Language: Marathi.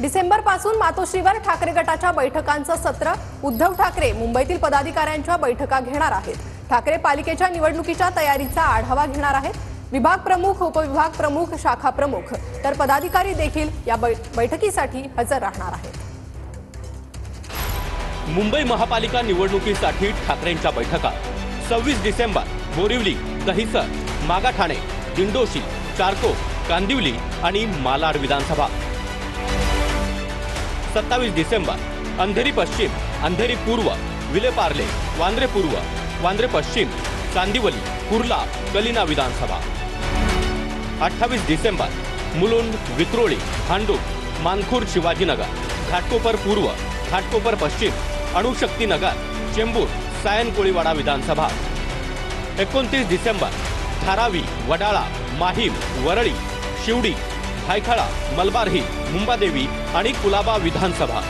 डिसेंबर पासून मातोश्रीवर ठाकरे गटाच्या बैठकांचं सत्र। उद्धव ठाकरे मुंबईतील पदाधिकाऱ्यांच्या बैठका घेणार आहेत। ठाकरे पालिकेच्या निवडणुकीच्या तयारीचा आढावा घेणार आहेत। विभाग प्रमुख, उपविभाग प्रमुख, शाखा प्रमुख तर पदाधिकारी देखील या बैठकीसाठी हजर राहणार आहेत। मुंबई महापालिका निवडणुकीसाठी ठाकरेंच्या बैठका 26 डिसेंबर बोरिवली, दहिसर, मागाठाणे, दिंडोशी, चारकोप, कांदिवली आणि मालाड विधानसभा। 27 डिसेंबर अंधेरी पश्चिम, अंधेरी पूर्व, विलेपार्ले, वांद्रे पूर्व, वांद्रे पश्चिम, चांदिवली, कुर्ला, कलिना विधानसभा। 28 डिसेंबर मुलुंड, विक्रोळी, भांडूप, मानखुर्द, शिवाजीनगर, घाटकोपर पूर्व, घाटकोपर पश्चिम, अणुशक्ती नगर, चेंबूर, सायन कोळीवाडा विधानसभा। 29 डिसेंबर धारावी, वडाळा, माहीम, वरळी, शिवडी, भायखळा, मलबार हिल, मुंबादेवी आणि कुलाबा विधानसभा।